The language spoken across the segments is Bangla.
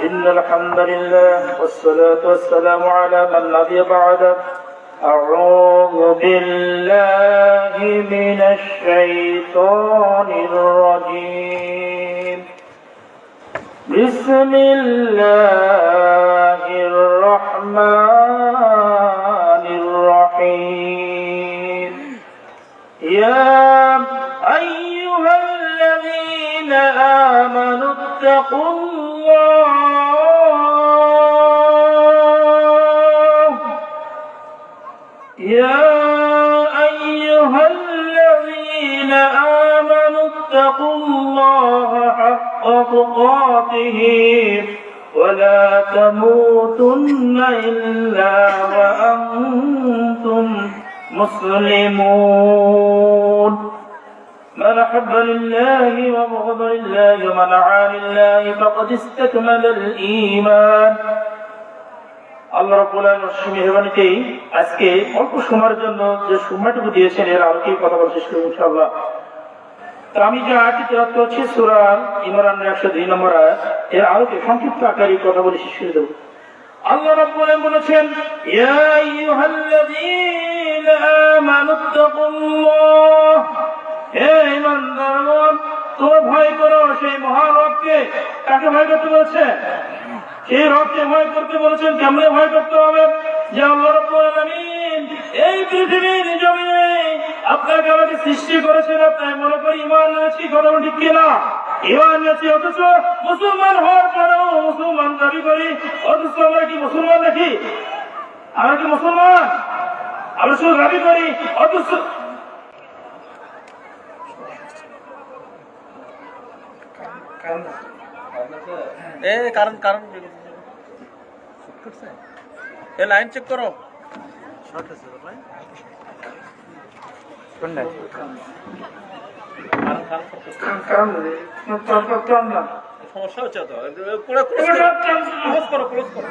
إن الحمد لله والصلاة والسلام على من نبي بعد. أعوذ بالله من الشيطان الرجيم. بسم الله الرحمن الرحيم. يا أيها الذين آمنوا اتقوا الله يا أيها الذين آمنوا اتقوا الله حق تقاته ولا تموتن إلا وأنتم مسلمون. من أحب لله وبغض لله ومن عادى لله فقد استكمل الإيمان. আল্লাহ রাব্বুল আলামিন মেহেরবানিতে আজকে অল্প সময়ের জন্য যে সময়টুকু দিয়েছেন এর আলোকে কথা বলা শেষ করব ইনশাআল্লাহ। তো আমি যে আয়াতটি তেলাওয়াত করছি সূরা ইমরানের 102 নম্বর আয়াত, এর আলোকে সংক্ষিপ্ত আকারে কথা বলে শেষ করে দেব। আল্লাহ রাব্বুল আলামিন বলেছেন, ইয়া আইয়ুহাল্লাযীনা আমানুত্তাকুল্লাহ, হে ঈমানদারগণ তোমরা ভয় করো সেই মহান রবকে। কাকে ভয় করতে বলছে? সেই রবকে ভয় করতে বলেছেন। কেমনে ভয় করতে হবে? যে আল্লাহ রাব্বুল আলামিন এই পৃথিবীর জমিনে আপনাকে আমাকে সৃষ্টি করেছেন, তাই মনে করি ঈমান এনেছি। কথা ঠিক কিনা? ঈমান এনেছি, অথচ মুসলমান হওয়ার পরেও মুসলমান দাবি করি, অথচ আমরা কি মুসলমান নাকি? আমরা কি মুসলমান? আমরা শুধু দাবি করি, অথচ লাইন চেক করো। সমস্যা হচ্ছে তো, ক্লোজ করো, ক্লোজ করো।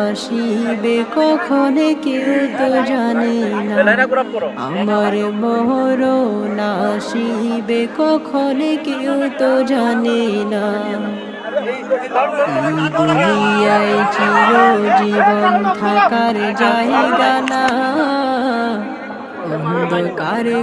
আসিবে কখনে কেউ তো জানে না, আমার মরণ আসিবে কখনে কেউ তো জানে না। এই দুনিয়ায় চিরজীবন থাকার জায়গা না, অন্ধকারে